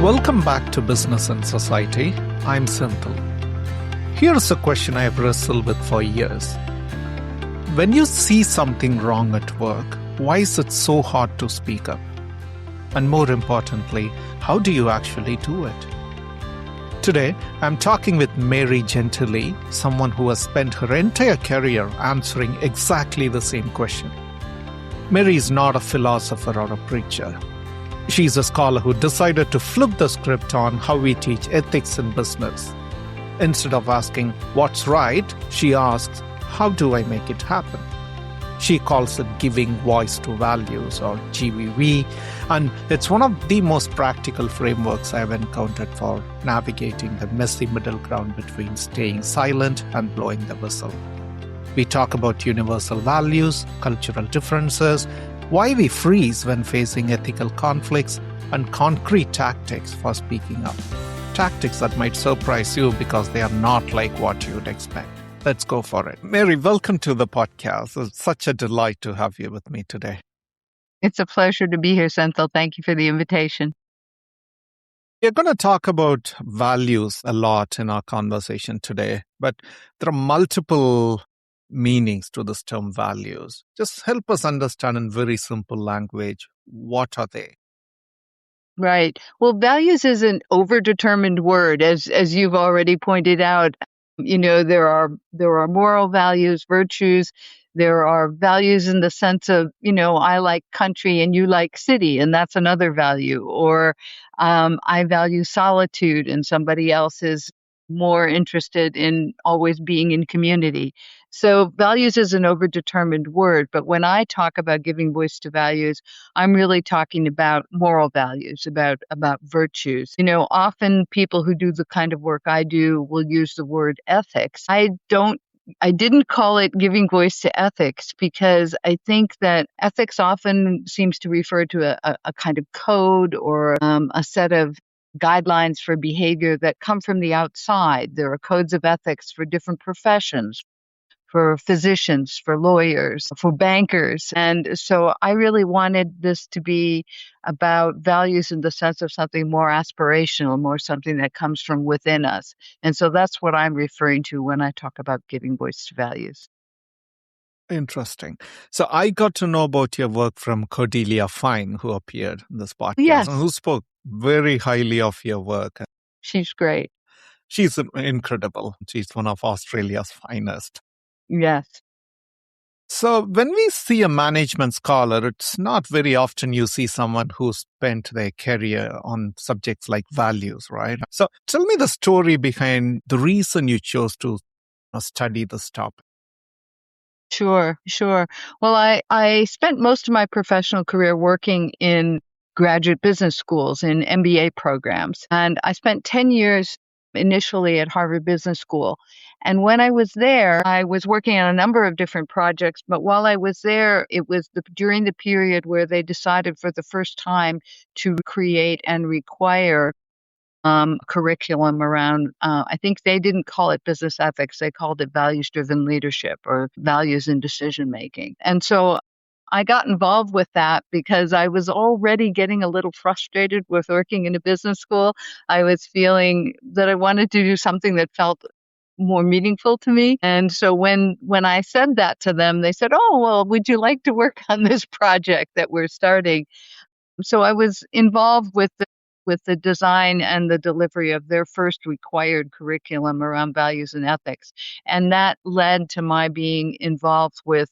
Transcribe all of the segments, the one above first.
Welcome back to Business and Society. I'm Senthil. Here's a question I have wrestled with for years. When you see something wrong at work, why is it so hard to speak up? And more importantly, how do you actually do it? Today, I'm talking with Mary Gentile, someone who has spent her entire career answering exactly the same question. Mary is not a philosopher or a preacher. She's a scholar who decided to flip the script on how we teach ethics in business. Instead of asking, what's right, she asks, how do I make it happen? She calls it giving voice to values, or GVV, and it's one of the most practical frameworks I've encountered for navigating the messy middle ground between staying silent and blowing the whistle. We talk about universal values, cultural differences, why we freeze when facing ethical conflicts, and concrete tactics for speaking up. Tactics that might surprise you because they are not like what you'd expect. Let's go for it. Mary, welcome to the podcast. It's such a delight to have you with me today. It's a pleasure to be here, Senthil. Thank you for the invitation. We're going to talk about values a lot in our conversation today, but there are multiple meanings to this term values. Just help us understand in very simple language, what are they? Right. Well, values is an overdetermined word, as you've already pointed out. There are moral values, virtues. There are values in the sense of, I like country and you like city, and that's another value. Or I value solitude and somebody else is more interested in always being in community. So values is an overdetermined word, but when I talk about giving voice to values, I'm really talking about moral values, about virtues. Often people who do the kind of work I do will use the word ethics. I didn't call it giving voice to ethics because I think that ethics often seems to refer to a kind of code or a set of guidelines for behavior that come from the outside. There are codes of ethics for different professions, for physicians, for lawyers, for bankers. And so I really wanted this to be about values in the sense of something more aspirational, more something that comes from within us. And so that's what I'm referring to when I talk about giving voice to values. Interesting. So I got to know about your work from Cordelia Fine, who appeared in this podcast, Yes. and who spoke very highly of your work. She's great. She's incredible. She's one of Australia's finest. Yes. So when we see a management scholar, it's not very often you see someone who spent their career on subjects like values, right? So tell me the story behind the reason you chose to study this topic. Sure. Well, I spent most of my professional career working in graduate business schools, in MBA programs. And I spent 10 years initially at Harvard Business School. And when I was there, I was working on a number of different projects. But while I was there, it was during the period where they decided for the first time to create and require curriculum around, I think they didn't call it business ethics, they called it values-driven leadership or values in decision-making. And so I got involved with that because I was already getting a little frustrated with working in a business school. I was feeling that I wanted to do something that felt more meaningful to me. And so when I said that to them, they said, "Oh, well, would you like to work on this project that we're starting?" So I was involved with the design and the delivery of their first required curriculum around values and ethics. And that led to my being involved with,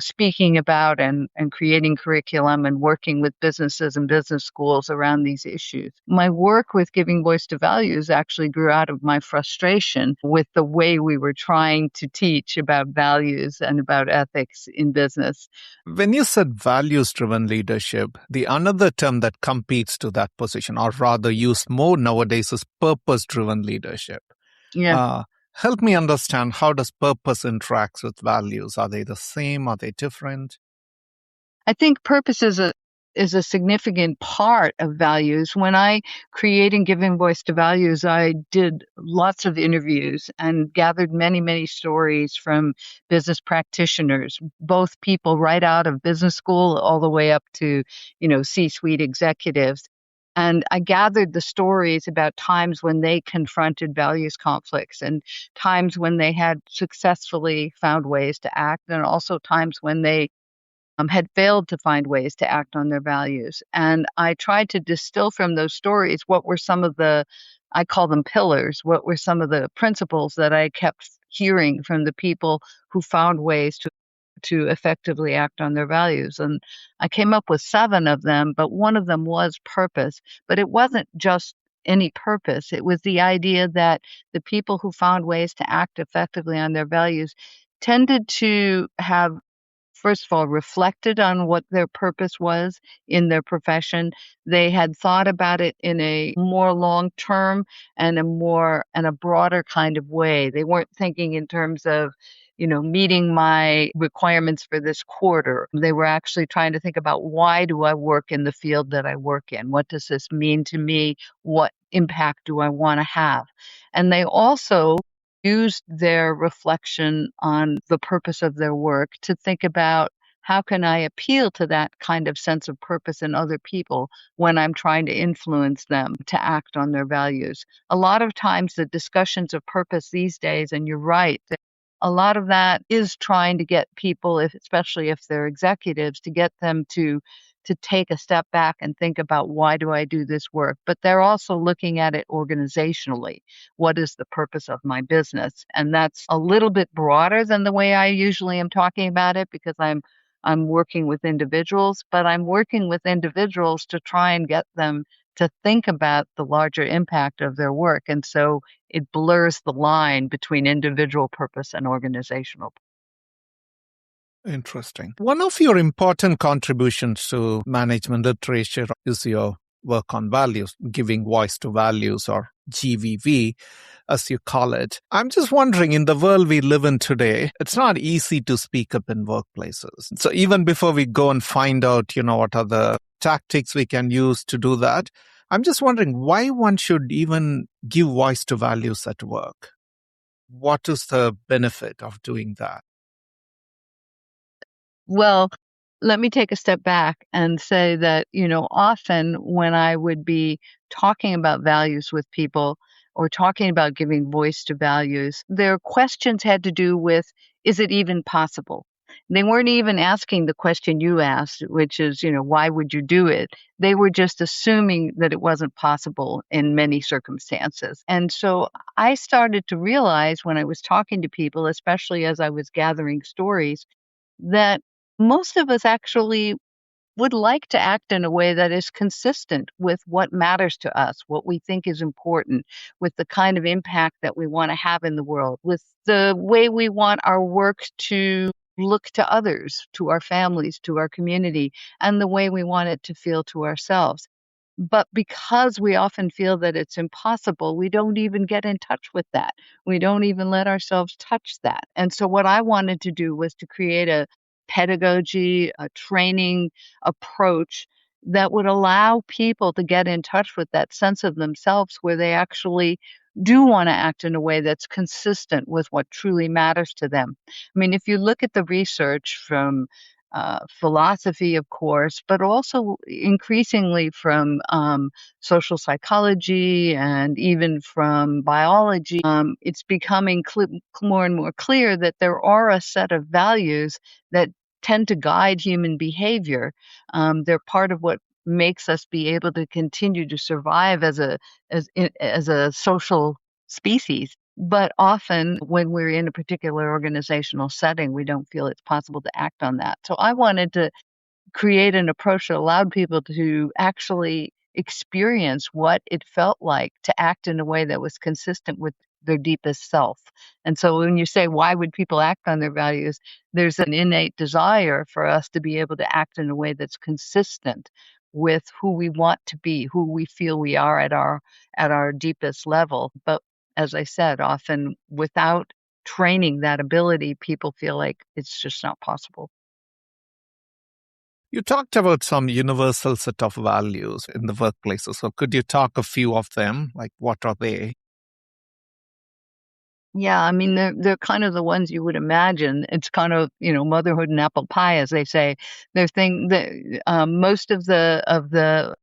speaking about and creating curriculum and working with businesses and business schools around these issues. My work with giving voice to values actually grew out of my frustration with the way we were trying to teach about values and about ethics in business. When you said values-driven leadership, the another term that competes to that position, or rather used more nowadays, is purpose-driven leadership. Yeah. Help me understand, how does purpose interact with values? Are they the same? Are they different? I think purpose is a significant part of values. When I create and giving voice to values, I did lots of interviews and gathered many, many stories from business practitioners, both people right out of business school all the way up to, C-suite executives. And I gathered the stories about times when they confronted values conflicts and times when they had successfully found ways to act, and also times when they had failed to find ways to act on their values. And I tried to distill from those stories what were some of the, I call them pillars, what were some of the principles that I kept hearing from the people who found ways to effectively act on their values. And I came up with 7 of them, but one of them was purpose. But it wasn't just any purpose. It was the idea that the people who found ways to act effectively on their values tended to have, first of all, reflected on what their purpose was in their profession. They had thought about it in a more long term and a broader kind of way. They weren't thinking in terms of, meeting my requirements for this quarter. They were actually trying to think about, why do I work in the field that I work in? What does this mean to me? What impact do I want to have? And they also used their reflection on the purpose of their work to think about, how can I appeal to that kind of sense of purpose in other people when I'm trying to influence them to act on their values. A lot of times the discussions of purpose these days, and you're right, that a lot of that is trying to get people, especially if they're executives, to get them to take a step back and think about, why do I do this work? But they're also looking at it organizationally. What is the purpose of my business? And that's a little bit broader than the way I usually am talking about it, because I'm working with individuals, but I'm working with individuals to try and get them to think about the larger impact of their work. And so it blurs the line between individual purpose and organizational. Interesting. One of your important contributions to management literature is your work on values, giving voice to values, or GVV, as you call it. I'm just wondering, in the world we live in today, it's not easy to speak up in workplaces. So even before we go and find out, what are the tactics we can use to do that, I'm just wondering why one should even give voice to values at work. What is the benefit of doing that? Well, let me take a step back and say that, often when I would be talking about values with people or talking about giving voice to values, their questions had to do with, is it even possible? They weren't even asking the question you asked, which is, why would you do it? They were just assuming that it wasn't possible in many circumstances. And so I started to realize, when I was talking to people, especially as I was gathering stories, that most of us actually would like to act in a way that is consistent with what matters to us, what we think is important, with the kind of impact that we want to have in the world, with the way we want our work to look to others, to our families, to our community, and the way we want it to feel to ourselves. But because we often feel that it's impossible, we don't even get in touch with that. We don't even let ourselves touch that. And so what I wanted to do was to create a pedagogy, a training approach that would allow people to get in touch with that sense of themselves, where they actually do want to act in a way that's consistent with what truly matters to them. I mean, if you look at the research from philosophy, of course, but also increasingly from social psychology and even from biology, it's becoming more and more clear that there are a set of values that tend to guide human behavior. They're part of what makes us be able to continue to survive as a social species. But often when we're in a particular organizational setting, we don't feel it's possible to act on that. So I wanted to create an approach that allowed people to actually experience what it felt like to act in a way that was consistent with their deepest self. And so when you say, why would people act on their values? There's an innate desire for us to be able to act in a way that's consistent with who we want to be, who we feel we are at our deepest level. But as I said, often without training that ability, people feel like it's just not possible. You talked about some universal set of values in the workplaces. So could you talk a few of them? Like, what are they? Yeah, I mean, they're kind of the ones you would imagine. It's kind of, motherhood and apple pie, as they say. They're most of the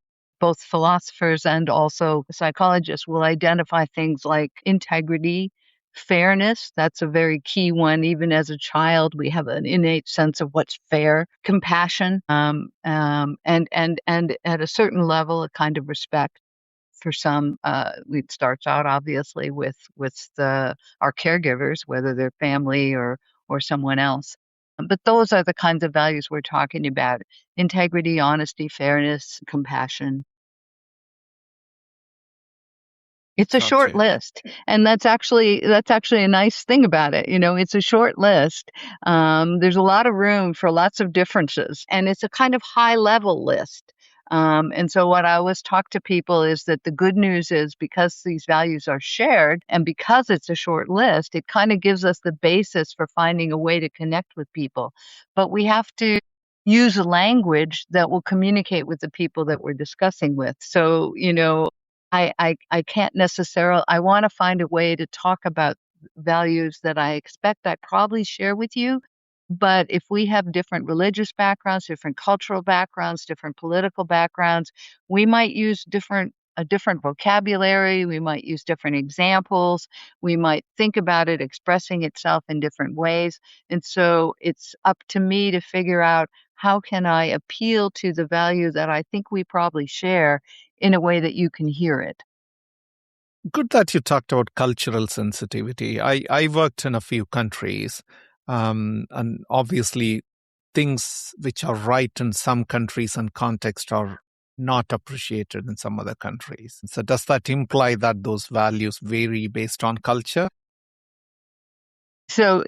both philosophers and also psychologists will identify things like integrity, fairness. That's a very key one. Even as a child, we have an innate sense of what's fair, compassion, and at a certain level, a kind of respect for some. It starts out obviously with our caregivers, whether they're family or someone else. But those are the kinds of values we're talking about: integrity, honesty, fairness, compassion. It's a short Gotcha. list, and that's actually a nice thing about it. It's a short list. There's a lot of room for lots of differences, and it's a kind of high level list. And so what I always talk to people is that the good news is, because these values are shared and because it's a short list, it kind of gives us the basis for finding a way to connect with people. But we have to use a language that will communicate with the people that we're discussing with. So, I can't necessarily, I want to find a way to talk about values that I expect I probably share with you. But if we have different religious backgrounds, different cultural backgrounds, different political backgrounds, we might use a different vocabulary. We might use different examples. We might think about it expressing itself in different ways. And so it's up to me to figure out, how can I appeal to the value that I think we probably share in a way that you can hear it. Good that you talked about cultural sensitivity. I worked in a few countries, and obviously things which are right in some countries and context are not appreciated in some other countries. So does that imply that those values vary based on culture? So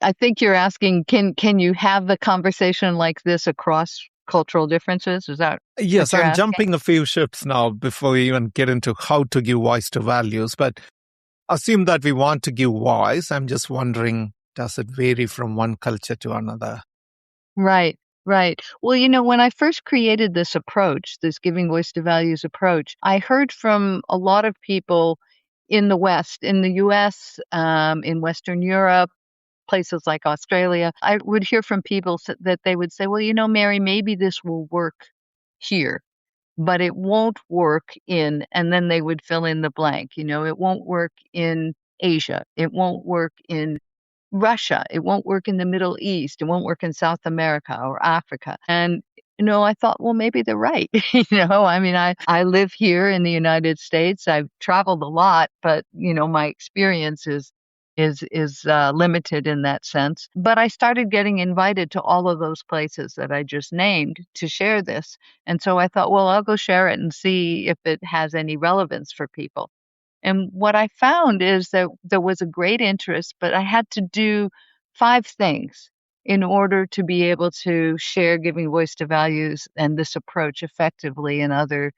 I think you're asking, can you have a conversation like this across cultural differences? Is that what Yes, you're I'm asking? jumping a few ships now before we even get into how to give voice to values. But assume that we want to give voice. I'm just wondering, does it vary from one culture to another? Right, right. Well, when I first created this approach, this giving voice to values approach, I heard from a lot of people in the West, in the US, in Western Europe, places like Australia. I would hear from people that they would say, well, Mary, maybe this will work here, but it won't work in, and then they would fill in the blank. It won't work in Asia. It won't work in Russia. It won't work in the Middle East. It won't work in South America or Africa. And I thought, well, maybe they're right. I mean, I live here in the United States. I've traveled a lot, but my experience is limited in that sense. But I started getting invited to all of those places that I just named to share this. And so I thought, well, I'll go share it and see if it has any relevance for people. And what I found is that there was a great interest, but I had to do 5 things in order to be able to share giving voice to values and this approach effectively in other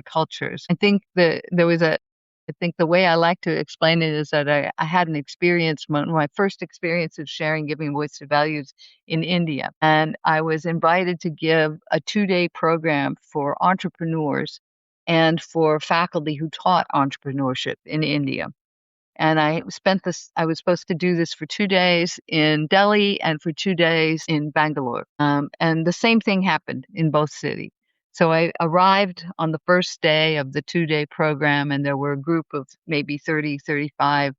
cultures. I think the way I like to explain it is that I had an experience, one of my first experience of sharing giving voice to values in India. And I was invited to give a 2-day program for entrepreneurs and for faculty who taught entrepreneurship in India. And I was supposed to do this for 2 days in Delhi and for 2 days in Bangalore. And the same thing happened in both cities. So I arrived on the first day of the 2-day program, and there were a group of maybe 30, 35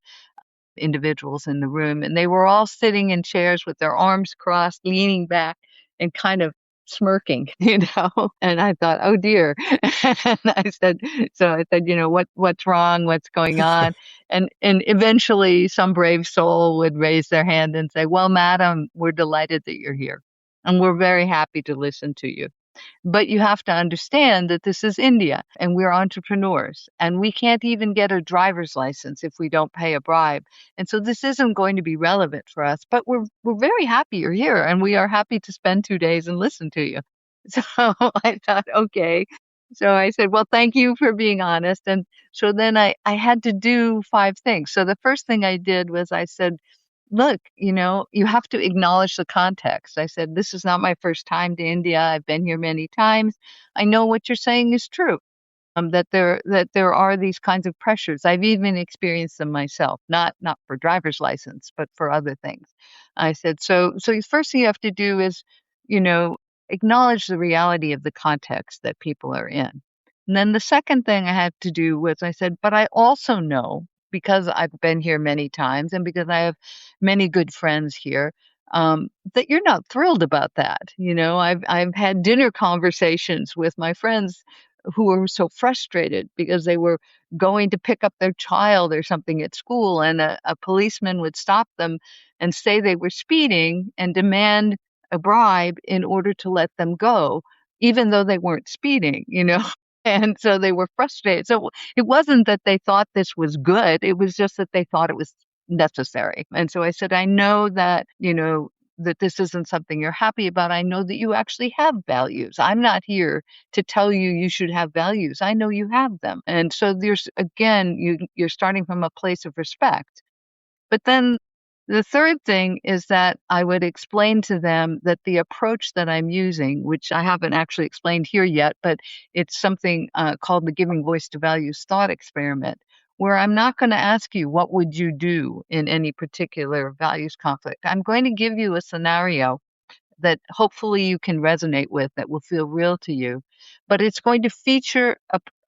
individuals in the room, and they were all sitting in chairs with their arms crossed, leaning back and kind of smirking, And I thought, oh dear. And I said, what's wrong? What's going on? And eventually some brave soul would raise their hand and say, well, madam, we're delighted that you're here. And we're very happy to listen to you. But you have to understand that this is India and we're entrepreneurs and we can't even get a driver's license if we don't pay a bribe. And so this isn't going to be relevant for us, but we're very happy you're here and we are happy to spend 2 days and listen to you. So I thought, okay. So I said, well, thank you for being honest. And so then I had to do 5 things. So the first thing I did was I said, look, you have to acknowledge the context. I said, this is not my first time to India. I've been here many times. I know what you're saying is true. That there are these kinds of pressures. I've even experienced them myself, not for driver's license, but for other things. I said, so the first thing you have to do is, you know, acknowledge the reality of the context that people are in. And then the second thing I had to do was I said, but I also know, because I've been here many times and because I have many good friends here, that you're not thrilled about that. I've had dinner conversations with my friends who were so frustrated because they were going to pick up their child or something at school, and a policeman would stop them and say they were speeding and demand a bribe in order to let them go, even though they weren't speeding. And so they were frustrated. So it wasn't that they thought this was good. It was just that they thought it was necessary. And so I said, I know that this isn't something you're happy about. I know that you actually have values. I'm not here to tell you you should have values. I know you have them. And so there's, again, you're starting from a place of respect. But then the third thing is that I would explain to them that the approach that I'm using, which I haven't actually explained here yet, but it's something called the Giving Voice to Values thought experiment, where I'm not going to ask you, what would you do in any particular values conflict? I'm going to give you a scenario that hopefully you can resonate with, that will feel real to you. But it's going to feature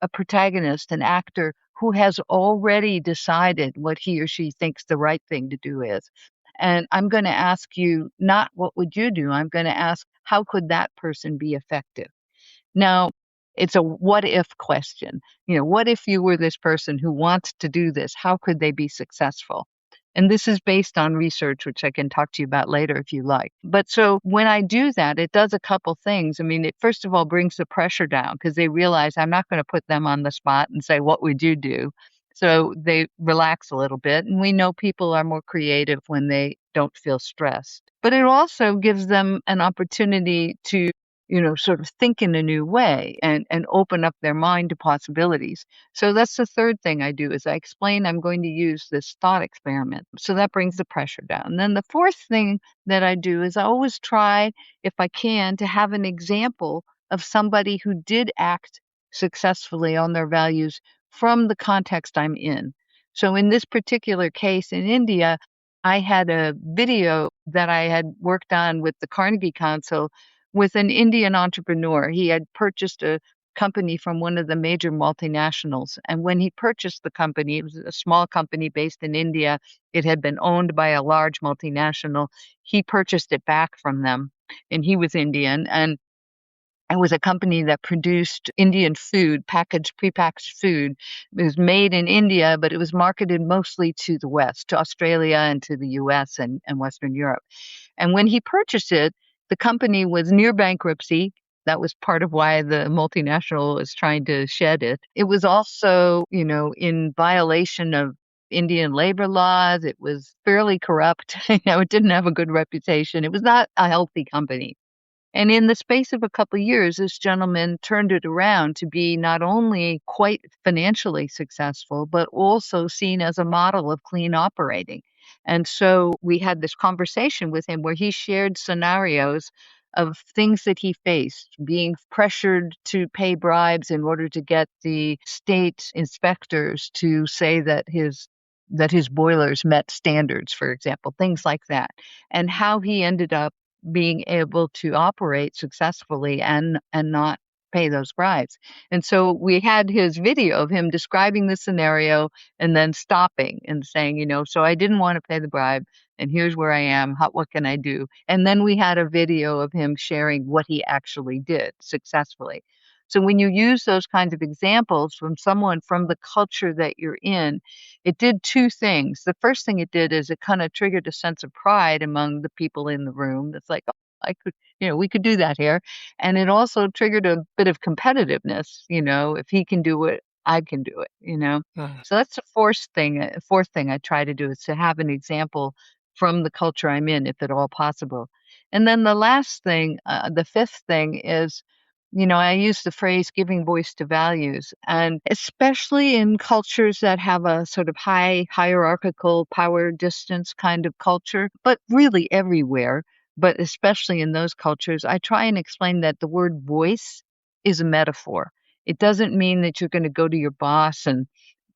a protagonist, an actor who has already decided what he or she thinks the right thing to do is. And I'm going to ask you not what would you do? I'm going to ask, how could that person be effective? Now, it's a what if question. What if you were this person who wants to do this? How could they be successful? And this is based on research, which I can talk to you about later if you like. But so when I do that, it does a couple things. I mean, it first of all brings the pressure down because they realize I'm not going to put them on the spot and say, what would you do? So they relax a little bit. And we know people are more creative when they don't feel stressed. But it also gives them an opportunity to sort of think in a new way and open up their mind to possibilities. So that's the third thing I do is I explain I'm going to use this thought experiment. So that brings the pressure down. And then the fourth thing that I do is I always try, if I can, to have an example of somebody who did act successfully on their values from the context I'm in. So in this particular case in India, I had a video that I had worked on with the Carnegie Council with an Indian entrepreneur. He had purchased a company from one of the major multinationals. And when he purchased the company, it was a small company based in India. It had been owned by a large multinational. He purchased it back from them, and he was Indian. And it was a company that produced Indian food, prepackaged food. It was made in India, but it was marketed mostly to the West, to Australia and to the US and Western Europe. And when he purchased it, the company was near bankruptcy. That was part of why the multinational was trying to shed it. It was also, in violation of Indian labor laws. It was fairly corrupt. It didn't have a good reputation. It was not a healthy company. And in the space of a couple of years, this gentleman turned it around to be not only quite financially successful, but also seen as a model of clean operating. And so we had this conversation with him where he shared scenarios of things that he faced, being pressured to pay bribes in order to get the state inspectors to say that his boilers met standards, for example, things like that, and how he ended up being able to operate successfully and not pay those bribes. And so we had his video of him describing the scenario and then stopping and saying, so I didn't want to pay the bribe and here's where I am. What can I do? And then we had a video of him sharing what he actually did successfully. So when you use those kinds of examples from someone from the culture that you're in, it did two things. The first thing it did is it kind of triggered a sense of pride among the people in the room. It's like, oh, we could do that here. And it also triggered a bit of competitiveness. If he can do it, I can do it. Uh, So that's the fourth thing I try to do is to have an example from the culture I'm in, if at all possible. And then the last thing, the fifth thing is, I use the phrase giving voice to values, and especially in cultures that have a sort of high hierarchical power distance kind of culture, but really everywhere, but especially in those cultures, I try and explain that the word voice is a metaphor. It doesn't mean that you're going to go to your boss and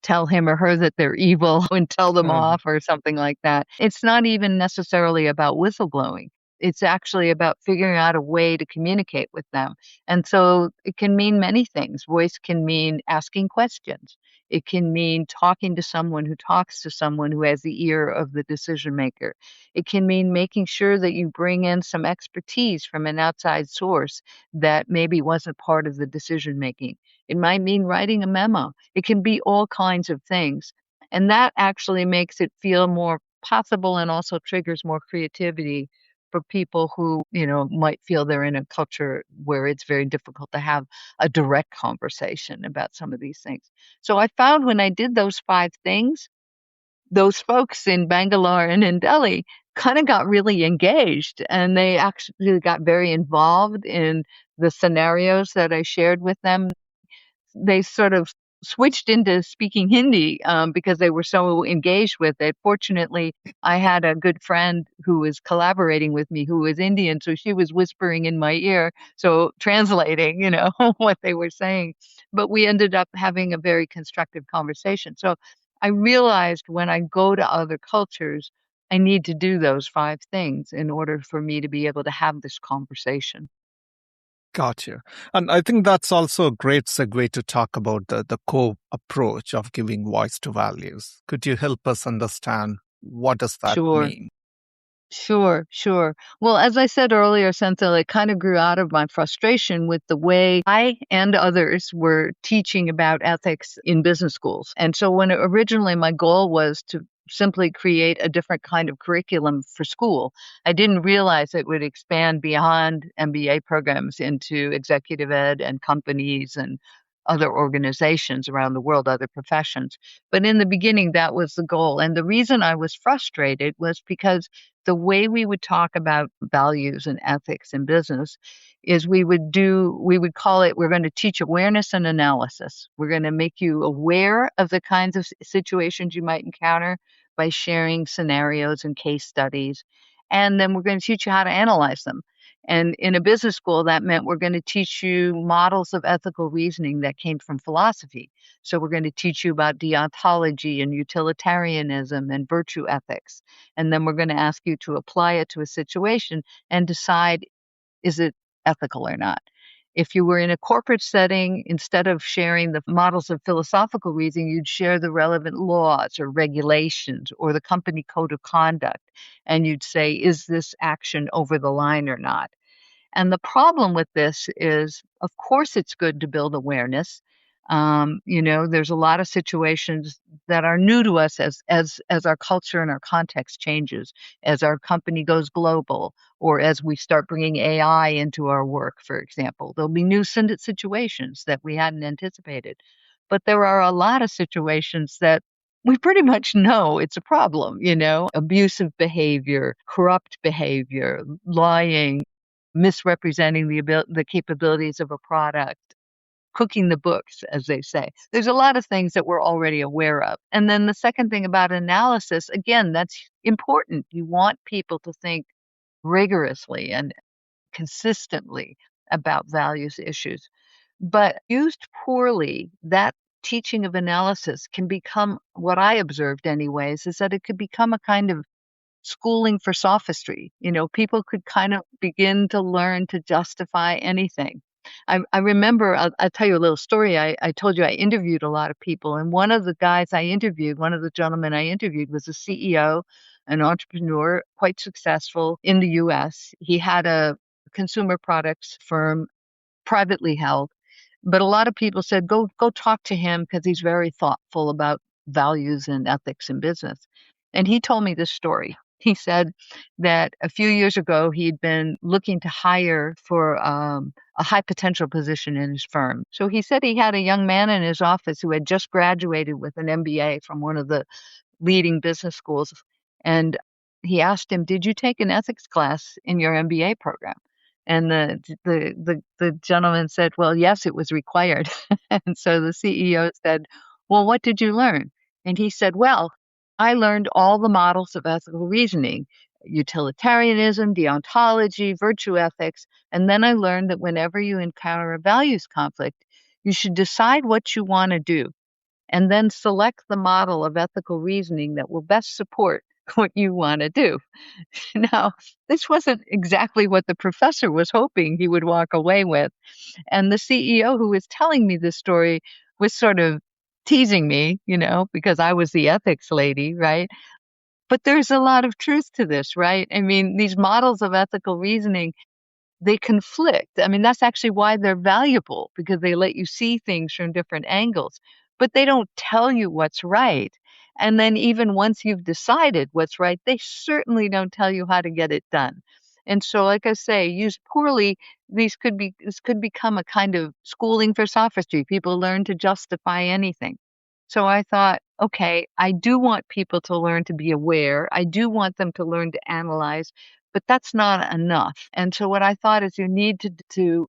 tell him or her that they're evil and tell them uh, off or something like that. It's not even necessarily about whistleblowing. It's actually about figuring out a way to communicate with them. And so it can mean many things. Voice can mean asking questions. It can mean talking to someone who talks to someone who has the ear of the decision maker. It can mean making sure that you bring in some expertise from an outside source that maybe wasn't part of the decision making. It might mean writing a memo. It can be all kinds of things. And that actually makes it feel more possible and also triggers more creativity for people who, might feel they're in a culture where it's very difficult to have a direct conversation about some of these things. So I found when I did those 5 things, those folks in Bangalore and in Delhi kind of got really engaged, and they actually got very involved in the scenarios that I shared with them. They sort of switched into speaking Hindi because they were so engaged with it. Fortunately, I had a good friend who was collaborating with me who was Indian, so she was whispering in my ear, so translating, what they were saying. But we ended up having a very constructive conversation. So I realized when I go to other cultures, I need to do those 5 things in order for me to be able to have this conversation. Gotcha. And I think that's also a great segue to talk about the core approach of giving voice to values. Could you help us understand what does that Sure. mean? Sure, sure. Well, as I said earlier, Senthil, it kind of grew out of my frustration with the way I and others were teaching about ethics in business schools. And so originally my goal was to simply create a different kind of curriculum for school, I didn't realize it would expand beyond MBA programs into executive ed and companies and other organizations around the world, other professions. But in the beginning, that was the goal. And the reason I was frustrated was because the way we would talk about values and ethics in business is we would call it, we're going to teach awareness and analysis. We're going to make you aware of the kinds of situations you might encounter by sharing scenarios and case studies. And then we're going to teach you how to analyze them. And in a business school, that meant we're going to teach you models of ethical reasoning that came from philosophy. So we're going to teach you about deontology and utilitarianism and virtue ethics. And then we're going to ask you to apply it to a situation and decide, is it ethical or not? If you were in a corporate setting, instead of sharing the models of philosophical reasoning, you'd share the relevant laws or regulations or the company code of conduct. And you'd say, is this action over the line or not? And the problem with this is, of course, it's good to build awareness. There's a lot of situations that are new to us as our culture and our context changes, as our company goes global, or as we start bringing AI into our work, for example. There'll be new situations that we hadn't anticipated. But there are a lot of situations that we pretty much know it's a problem, abusive behavior, corrupt behavior, lying, misrepresenting the capabilities of a product, cooking the books, as they say. There's a lot of things that we're already aware of. And then the second thing about analysis, again, that's important. You want people to think rigorously and consistently about values issues. But used poorly, that teaching of analysis can become, what I observed anyways, is that it could become a kind of schooling for sophistry. People could kind of begin to learn to justify anything. I remember, I'll tell you a little story. I told you I interviewed a lot of people, and one of the one of the gentlemen I interviewed was a CEO, an entrepreneur, quite successful in the US. He had a consumer products firm, privately held. But a lot of people said, go talk to him because he's very thoughtful about values and ethics in business. And he told me this story. He said that a few years ago, he'd been looking to hire for a high potential position in his firm. So he said he had a young man in his office who had just graduated with an MBA from one of the leading business schools. And he asked him, "Did you take an ethics class in your MBA program?" And the gentleman said, "Well, yes, it was required." And so the CEO said, "Well, what did you learn?" And he said, "Well, I learned all the models of ethical reasoning, utilitarianism, deontology, virtue ethics, and then I learned that whenever you encounter a values conflict, you should decide what you want to do and then select the model of ethical reasoning that will best support what you want to do. Now, this wasn't exactly what the professor was hoping he would walk away with. And the CEO who was telling me this story was sort of teasing me, because I was the ethics lady, right? But there's a lot of truth to this, right? I mean, these models of ethical reasoning, they conflict. I mean, that's actually why they're valuable, because they let you see things from different angles, but they don't tell you what's right. And then even once you've decided what's right, they certainly don't tell you how to get it done. And so, like I say, used poorly, this could become a kind of schooling for sophistry. People learn to justify anything. So I thought, okay, I do want people to learn to be aware. I do want them to learn to analyze, but that's not enough. And so what I thought is you need to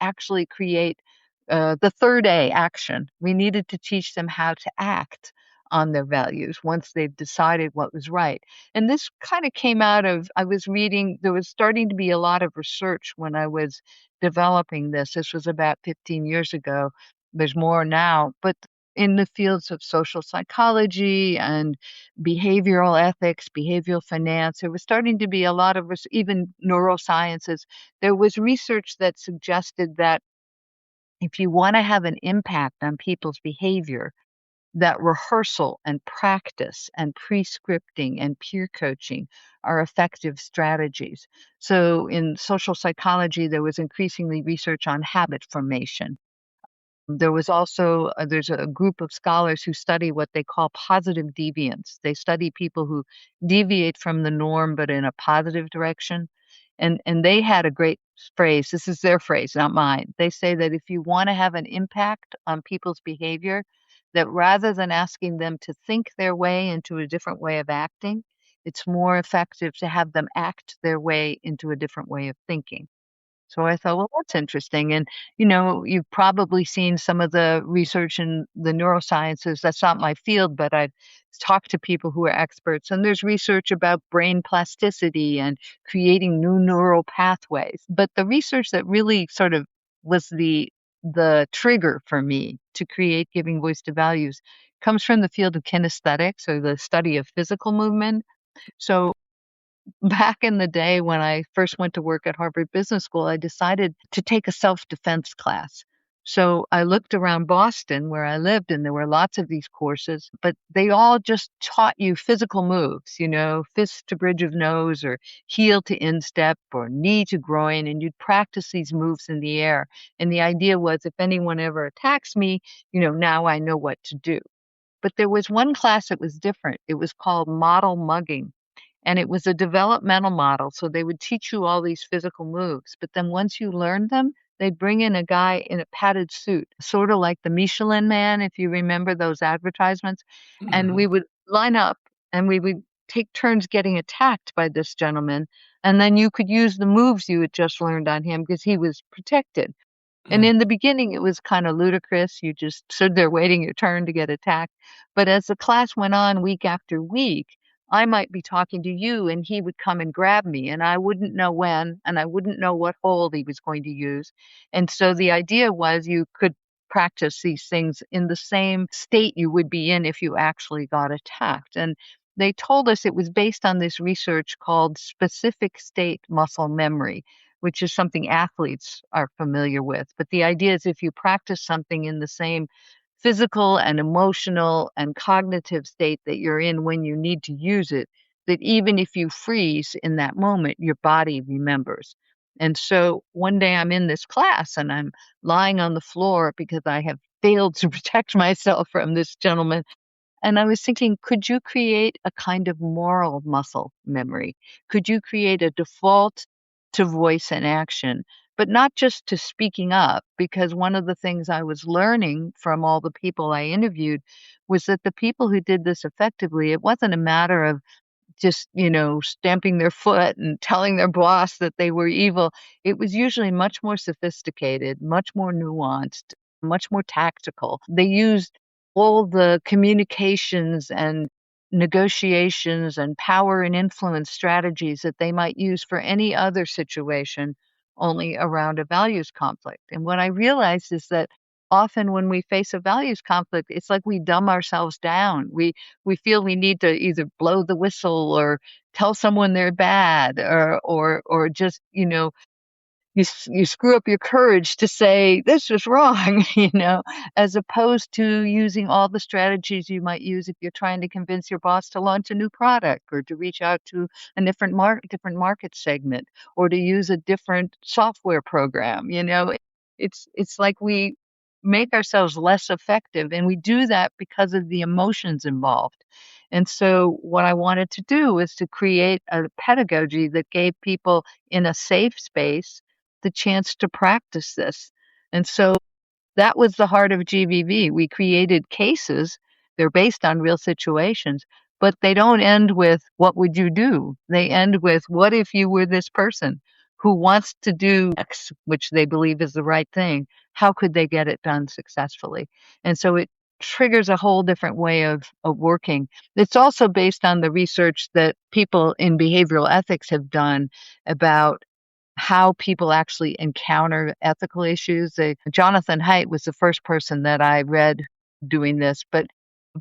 actually create the third A, action. We needed to teach them how to act on their values once they've decided what was right. And this kind of came out of, I was reading, there was starting to be a lot of research when I was developing this. This was about 15 years ago. There's more now, but in the fields of social psychology and behavioral ethics, behavioral finance, there was starting to be a lot of, even neurosciences. There was research that suggested that if you want to have an impact on people's behavior, that rehearsal and practice and pre-scripting and peer coaching are effective strategies. So in social psychology, there was increasingly research on habit formation. There was also there's a group of scholars who study what they call positive deviance. They study people who deviate from the norm, but in a positive direction. And they had a great phrase. This is their phrase, not mine. They say that if you want to have an impact on people's behavior, that rather than asking them to think their way into a different way of acting, it's more effective to have them act their way into a different way of thinking. So I thought, well, that's interesting. And, you've probably seen some of the research in the neurosciences. That's not my field, but I've talked to people who are experts. And there's research about brain plasticity and creating new neural pathways. But the research that really sort of was the trigger for me to create Giving Voice to Values comes from the field of kinesthetics, or the study of physical movement. So back in the day when I first went to work at Harvard Business School, I decided to take a self-defense class. So I looked around Boston where I lived, and there were lots of these courses, but they all just taught you physical moves, fist to bridge of nose, or heel to instep, or knee to groin, and you'd practice these moves in the air. And the idea was, if anyone ever attacks me, now I know what to do. But there was one class that was different. It was called model mugging. And it was a developmental model. So they would teach you all these physical moves. But then once you learned them, they'd bring in a guy in a padded suit, sort of like the Michelin Man, if you remember those advertisements. And Mhm. we would line up and we would take turns getting attacked by this gentleman. And then you could use the moves you had just learned on him because he was protected. And Mm. in the beginning, it was kind of ludicrous. You just stood there waiting your turn to get attacked. But as the class went on week after week, I might be talking to you and he would come and grab me, and I wouldn't know when, and I wouldn't know what hold he was going to use. And so the idea was you could practice these things in the same state you would be in if you actually got attacked. And they told us it was based on this research called specific state muscle memory, which is something athletes are familiar with. But the idea is if you practice something in the same physical and emotional and cognitive state that you're in when you need to use it, that even if you freeze in that moment, your body remembers. And so one day I'm in this class and I'm lying on the floor because I have failed to protect myself from this gentleman. And I was thinking, could you create a kind of moral muscle memory? Could you create a default to voice and action, but not just to speaking up? Because one of the things I was learning from all the people I interviewed was that the people who did this effectively, it wasn't a matter of just, stamping their foot and telling their boss that they were evil. It was usually much more sophisticated, much more nuanced, much more tactical. They used all the communications and negotiations and power and influence strategies that they might use for any other situation, only around a values conflict. And what I realized is that often when we face a values conflict, it's like we dumb ourselves down. We feel we need to either blow the whistle or tell someone they're bad, or just, you screw up your courage to say this is wrong, as opposed to using all the strategies you might use if you're trying to convince your boss to launch a new product, or to reach out to a different market segment, or to use a different software program. It's like we make ourselves less effective, and we do that because of the emotions involved. And so what I wanted to do was to create a pedagogy that gave people in a safe space the chance to practice this. And so that was the heart of GBV. We created cases. They're based on real situations, but they don't end with, what would you do? They end with, what if you were this person who wants to do X, which they believe is the right thing? How could they get it done successfully? And so it triggers a whole different way of working. It's also based on the research that people in behavioral ethics have done about how people actually encounter ethical issues. Jonathan Haidt was the first person that I read doing this, but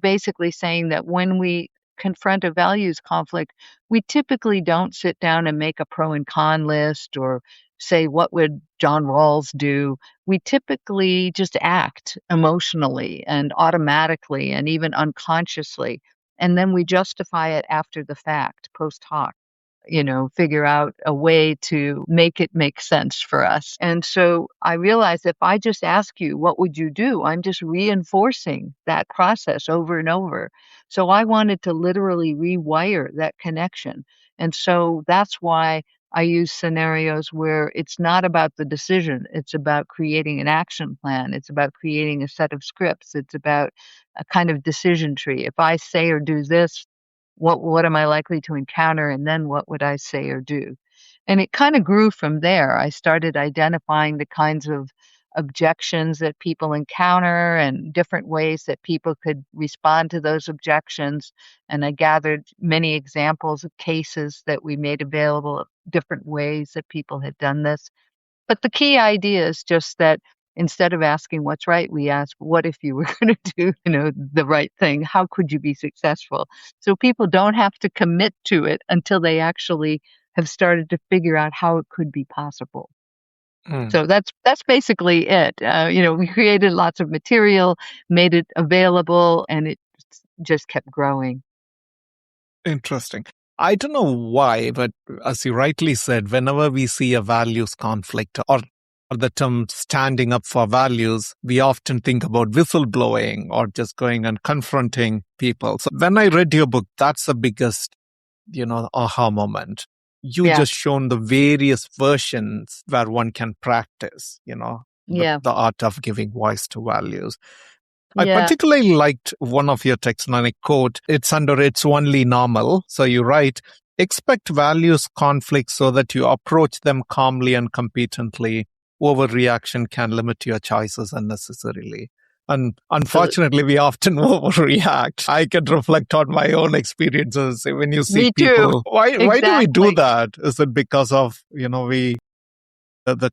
basically saying that when we confront a values conflict, we typically don't sit down and make a pro and con list or say, what would John Rawls do? We typically just act emotionally and automatically and even unconsciously. And then we justify it after the fact, post hoc, figure out a way to make it make sense for us. And so I realized if I just ask you, what would you do? I'm just reinforcing that process over and over. So I wanted to literally rewire that connection. And so that's why I use scenarios where it's not about the decision. It's about creating an action plan. It's about creating a set of scripts. It's about a kind of decision tree. If I say or do this, what am I likely to encounter, and then what would I say or do? And it kind of grew from there. I started identifying the kinds of objections that people encounter and different ways that people could respond to those objections. And I gathered many examples of cases that we made available of different ways that people had done this. But the key idea is just that instead of asking what's right, we ask, what if you were going to do, the right thing? How could you be successful? So people don't have to commit to it until they actually have started to figure out how it could be possible. Mm. So that's basically it. We created lots of material, made it available, and it just kept growing. Interesting. I don't know why, but as you rightly said, whenever we see a values conflict or the term standing up for values, we often think about whistleblowing or just going and confronting people. So when I read your book, that's the biggest, aha moment. You Yeah. just shown the various versions where one can practice, Yeah. the art of giving voice to values. I Yeah. particularly liked one of your texts, and I quote, it's under It's Only Normal. So you write, expect values conflicts so that you approach them calmly and competently. Overreaction can limit your choices unnecessarily. And unfortunately, we often overreact. I can reflect on my own experiences when you see Me too. people. Why do we do Exactly. that? Is it because of, the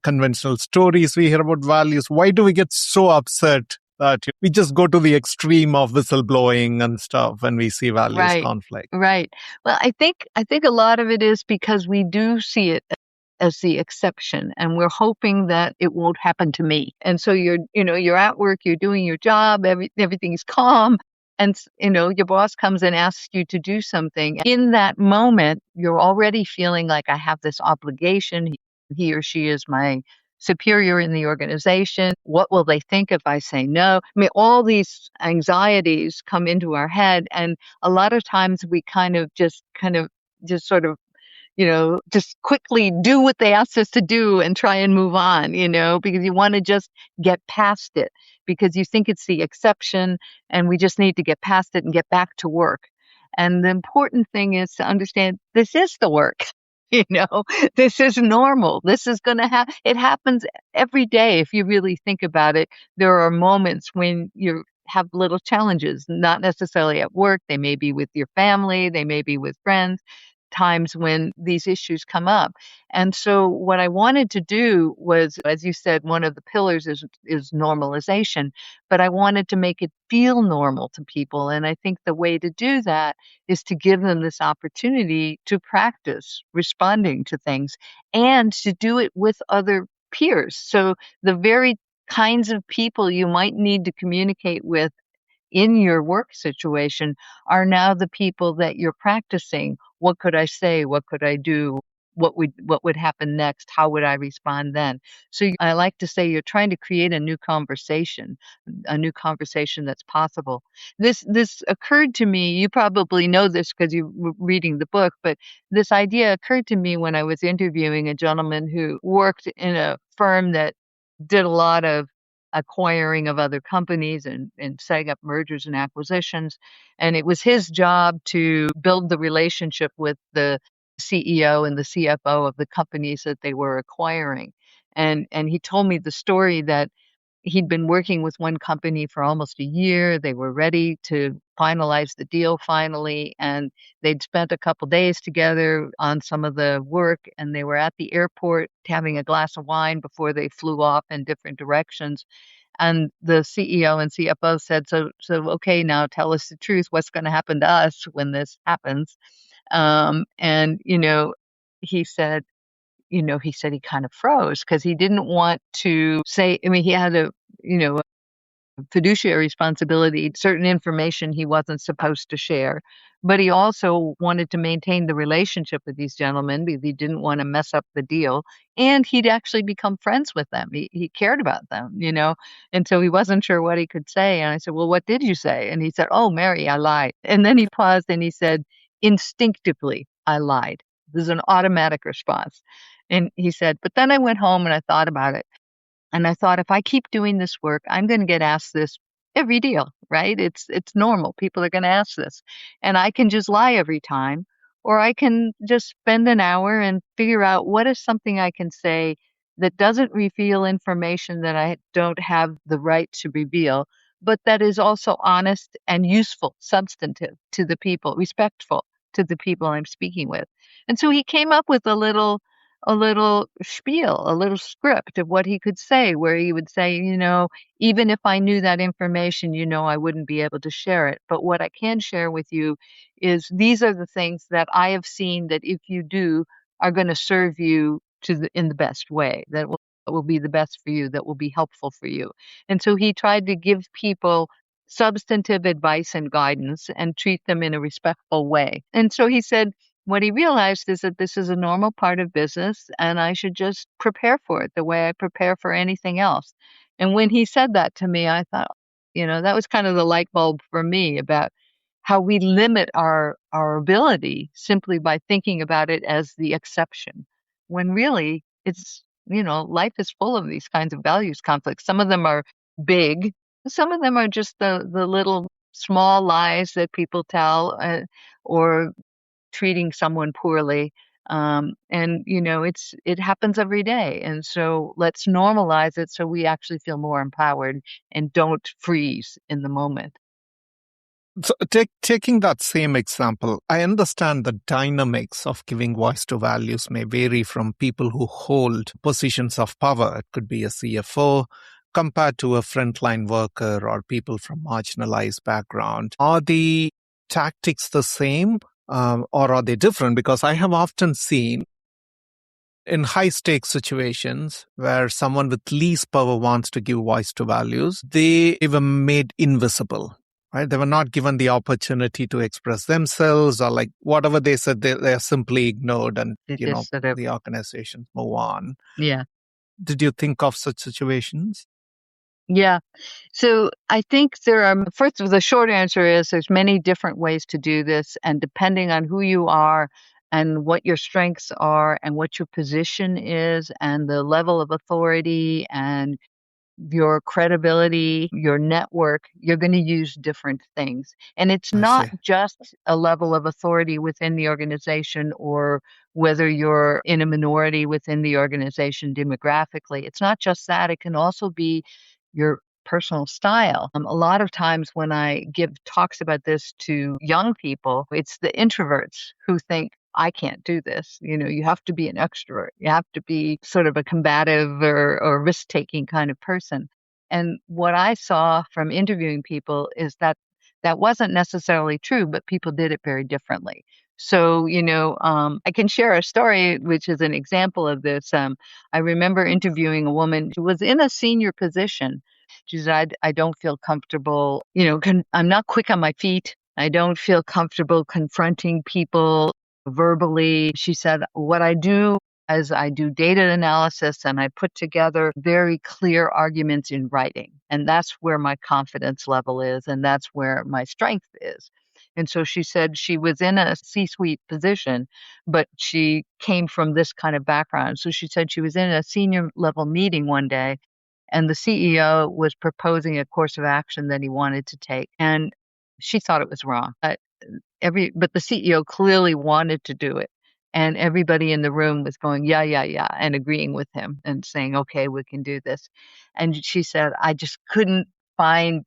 conventional stories we hear about values? Why do we get so upset that we just go to the extreme of whistleblowing and stuff when we see values Right. conflict? Right. Well, I think a lot of it is because we do see it as the exception, and we're hoping that it won't happen to me. And so you're at work, you're doing your job, everything's calm, and your boss comes and asks you to do something. In that moment, you're already feeling like, I have this obligation. He or she is my superior in the organization. What will they think if I say no? I mean, all these anxieties come into our head, and a lot of times we just sort of, just quickly do what they asked us to do and try and move on, because you want to just get past it, because you think it's the exception and we just need to get past it and get back to work. And the important thing is to understand this is the work. This is normal. This is going to happen. It happens every day. If you really think about it, there are moments when you have little challenges, not necessarily at work. They may be with your family. They may be with friends. times when these issues come up. And so what I wanted to do was, as you said, one of the pillars is normalization, but I wanted to make it feel normal to people. And I think the way to do that is to give them this opportunity to practice responding to things and to do it with other peers. So the very kinds of people you might need to communicate with in your work situation are now the people that you're practicing. What could I say? What could I do? What would happen next? How would I respond then? So I like to say you're trying to create a new conversation that's possible. This occurred to me. You probably know this because you were reading the book, but this idea occurred to me when I was interviewing a gentleman who worked in a firm that did a lot of acquiring of other companies and setting up mergers and acquisitions. And it was his job to build the relationship with the CEO and the CFO of the companies that they were acquiring. And he told me the story that he'd been working with one company for almost a year. They were ready to finalize the deal finally, and they'd spent a couple days together on some of the work, and they were at the airport having a glass of wine before they flew off in different directions. And the CEO and CFO said, so okay, now tell us the truth. What's going to happen to us when this happens? And he said, he said he kind of froze because he didn't want to say, I mean, he had a fiduciary responsibility, certain information he wasn't supposed to share. But he also wanted to maintain the relationship with these gentlemen because he didn't want to mess up the deal. And he'd actually become friends with them. He cared about them. And so he wasn't sure what he could say. And I said, well, what did you say? And he said, oh, Mary, I lied. And then he paused and he said, instinctively, I lied. This is an automatic response. And he said, but then I went home and I thought about it. And I thought, if I keep doing this work, I'm going to get asked this every deal, right? It's normal. People are going to ask this. And I can just lie every time, or I can just spend an hour and figure out what is something I can say that doesn't reveal information that I don't have the right to reveal, but that is also honest and useful, substantive to the people, respectful to the people I'm speaking with. And so he came up with a little spiel, a little script of what he could say, where he would say, even if I knew that information, I wouldn't be able to share it. But what I can share with you is these are the things that I have seen that if you do are going to serve you in the best way, that will be the best for you, that will be helpful for you. And so he tried to give people substantive advice and guidance and treat them in a respectful way. And so he said, what he realized is that this is a normal part of business and I should just prepare for it the way I prepare for anything else. And when he said that to me, I thought, that was kind of the light bulb for me about how we limit our ability simply by thinking about it as the exception, when really life is full of these kinds of values conflicts. Some of them are big, some of them are just the little small lies that people tell, or treating someone poorly. And it happens every day. And so let's normalize it so we actually feel more empowered and don't freeze in the moment. So taking that same example, I understand the dynamics of giving voice to values may vary from people who hold positions of power. It could be a CFO compared to a frontline worker or people from marginalized background. Are the tactics the same, or are they different? Because I have often seen in high stakes situations where someone with least power wants to give voice to values, they were made invisible. Right? They were not given the opportunity to express themselves, or like whatever they said, they're simply ignored, and the organizations move on. Yeah. Did you think of such situations? Yeah. So I think first, the short answer is there's many different ways to do this. And depending on who you are and what your strengths are and what your position is and the level of authority and your credibility, your network, you're going to use different things. And it's I not see. just a level of authority within the organization or whether you're in a minority within the organization demographically. It's not just that. It can also be your personal style. A lot of times when I give talks about this to young people, it's the introverts who think I can't do this. You have to be an extrovert. You have to be sort of a combative or risk-taking kind of person. And what I saw from interviewing people is that that wasn't necessarily true, but people did it very differently. So, I can share a story, which is an example of this. I remember interviewing a woman who was in a senior position. She said, I don't feel comfortable, I'm not quick on my feet. I don't feel comfortable confronting people verbally. She said, what I do is I do data analysis and I put together very clear arguments in writing. And that's where my confidence level is. And that's where my strength is. And so she said she was in a C-suite position, but she came from this kind of background. So she said she was in a senior level meeting one day and the CEO was proposing a course of action that he wanted to take. And she thought it was wrong. But the CEO clearly wanted to do it. And everybody in the room was going, yeah, yeah, yeah, and agreeing with him and saying, okay, we can do this. And she said, I just couldn't find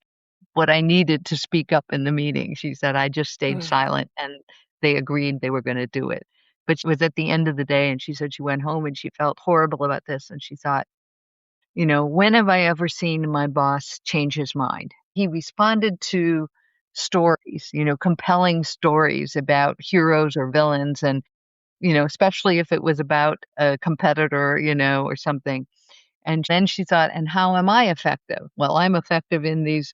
what I needed to speak up in the meeting. She said, I just stayed silent and they agreed they were going to do it. But it was at the end of the day. And she said she went home and she felt horrible about this. And she thought, when have I ever seen my boss change his mind? He responded to stories, compelling stories about heroes or villains. And, especially if it was about a competitor, or something. And then she thought, and how am I effective? Well, I'm effective in these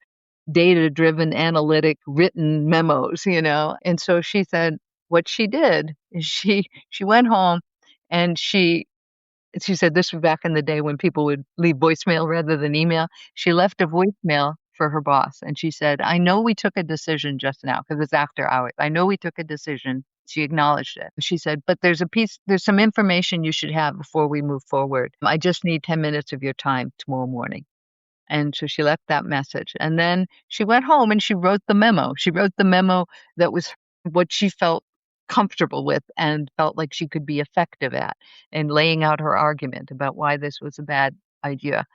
data driven, analytic, written memos, And so she said, what she did is she went home and she said this was back in the day when people would leave voicemail rather than email. She left a voicemail for her boss and she said, I know we took a decision just now because it's after hours. I know we took a decision. She acknowledged it. She said, but there's some information you should have before we move forward. I just need 10 minutes of your time tomorrow morning. And so she left that message. And then she went home and she wrote the memo. She wrote the memo that was what she felt comfortable with and felt like she could be effective at and laying out her argument about why this was a bad idea.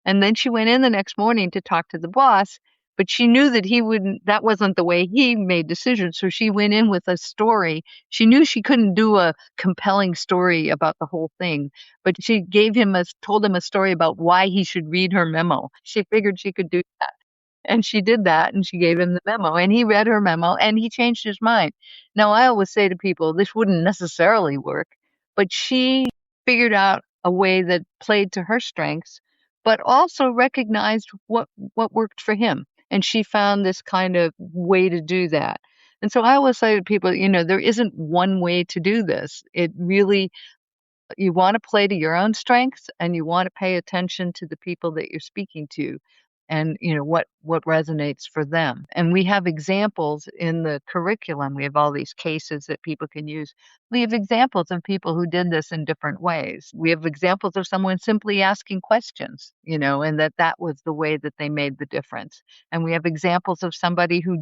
And then she went in the next morning to talk to the boss, but she knew that wasn't the way he made decisions. So she went in with a story. She knew she couldn't do a compelling story about the whole thing, but she told him a story about why he should read her memo. She figured she could do that. And she did that and she gave him the memo and he read her memo and he changed his mind. Now, I always say to people, this wouldn't necessarily work, but she figured out a way that played to her strengths, but also recognized what worked for him. And she found this kind of way to do that. And so I always say to people, there isn't one way to do this. It really you want to play to your own strengths and you want to pay attention to the people that you're speaking to and what resonates for them. And we have examples in the curriculum. We have all these cases that people can use. We have examples of people who did this in different ways. We have examples of someone simply asking questions, and that was the way that they made the difference. And we have examples of somebody who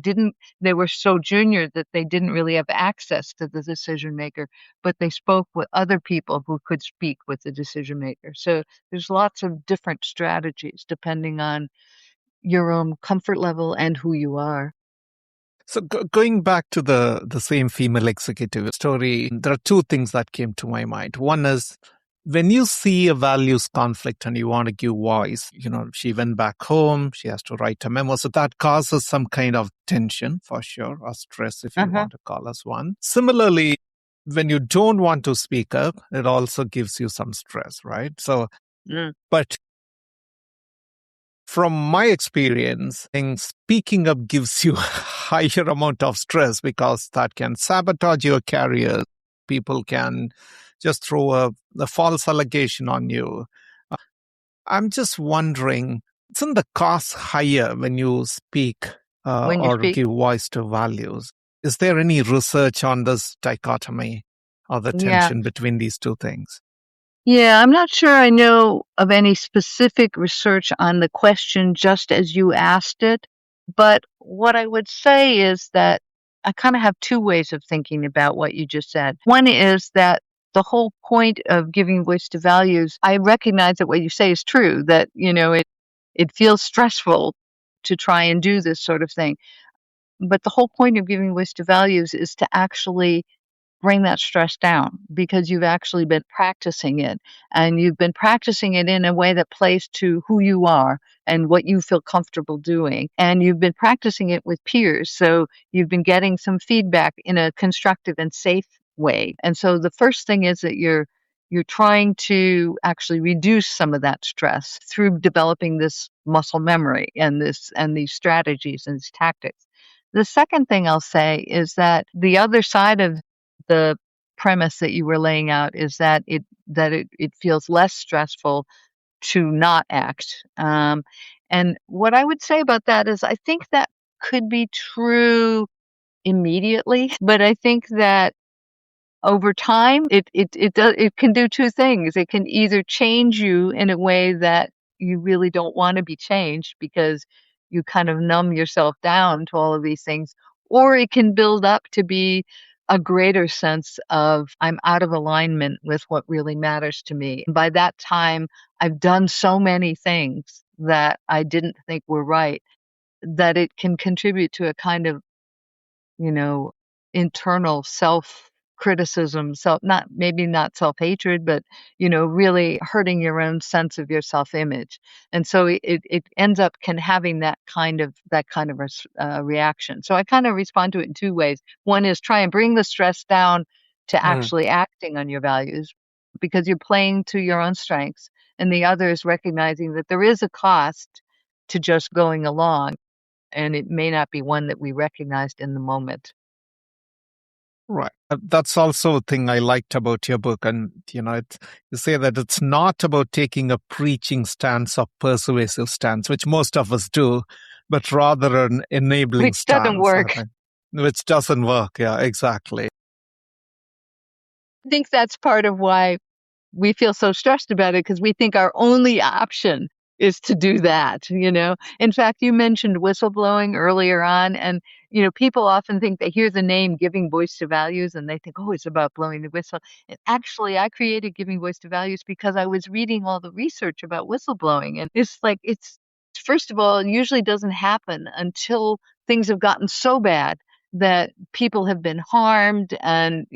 they were so junior that they didn't really have access to the decision maker, but they spoke with other people who could speak with the decision maker. So there's lots of different strategies depending on your own comfort level and who you are. So going back to the same female executive story, there are two things that came to my mind. One is when you see a values conflict and you want to give voice, she went back home, she has to write a memo. So that causes some kind of tension for sure, or stress if you want to call us one. Similarly, when you don't want to speak up, it also gives you some stress, right? So, but from my experience, speaking up gives you a higher amount of stress because that can sabotage your career. People can just throw a false allegation on you. I'm just wondering, isn't the cost higher when you speak or give voice to values? Is there any research on this dichotomy or the tension between these two things? Yeah, I'm not sure I know of any specific research on the question just as you asked it, but what I would say is that I kind of have two ways of thinking about what you just said. One is that the whole point of giving voice to values, I recognize that what you say is true, that, it feels stressful to try and do this sort of thing. But the whole point of giving voice to values is to actually bring that stress down because you've actually been practicing it, and you've been practicing it in a way that plays to who you are and what you feel comfortable doing. And you've been practicing it with peers. So you've been getting some feedback in a constructive and safe way. And so the first thing is that you're trying to actually reduce some of that stress through developing this muscle memory and these strategies and these tactics. The second thing I'll say is that the other side of the premise that you were laying out is that it feels less stressful to not act. And what I would say about that is I think that could be true immediately, but I think that over time, it can do two things. It can either change you in a way that you really don't wanna be changed because you kind of numb yourself down to all of these things, or it can build up to be a greater sense of, "I'm out of alignment with what really matters to me." And by that time, I've done so many things that I didn't think were right, that it can contribute to a kind of, you know, internal self-criticism, not maybe not self-hatred, but, really hurting your own sense of your self-image. And so it ends up can having that kind of reaction. So I kind of respond to it in two ways. One is try and bring the stress down to Mm. actually acting on your values because you're playing to your own strengths. And the other is recognizing that there is a cost to just going along, and it may not be one that we recognized in the moment. Right. That's also a thing I liked about your book. And, you say that it's not about taking a preaching stance or persuasive stance, which most of us do, but rather an enabling Which doesn't stance, I work. think, which doesn't work. Yeah, exactly. I think that's part of why we feel so stressed about it because we think our only option is to do that. In fact, you mentioned whistleblowing earlier on, and, people often think they hear the name Giving Voice to Values and they think, oh, it's about blowing the whistle. And actually, I created Giving Voice to Values because I was reading all the research about whistleblowing. And it's like, first of all, it usually doesn't happen until things have gotten so bad that people have been harmed and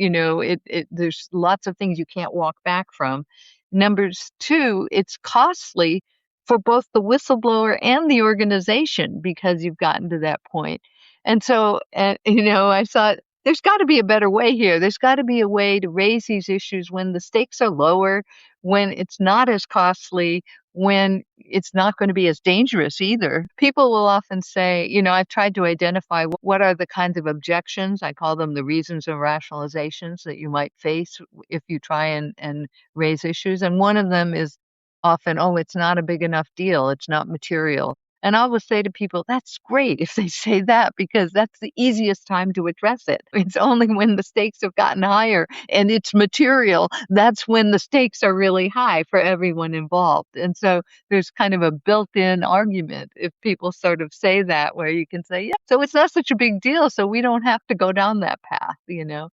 there's lots of things you can't walk back from. Numbers two, it's costly for both the whistleblower and the organization because you've gotten to that point. And so I thought there's got to be a better way here. There's got to be a way to raise these issues when the stakes are lower, when it's not as costly, when it's not going to be as dangerous either. People will often say, I've tried to identify what are the kinds of objections, I call them the reasons and rationalizations that you might face if you try and raise issues. And one of them is often, oh, it's not a big enough deal, it's not material. And I will say to people, that's great if they say that because that's the easiest time to address it. It's only when the stakes have gotten higher and it's material, that's when the stakes are really high for everyone involved. And so there's kind of a built-in argument if people sort of say that, where you can say, yeah, so it's not such a big deal, so we don't have to go down that path.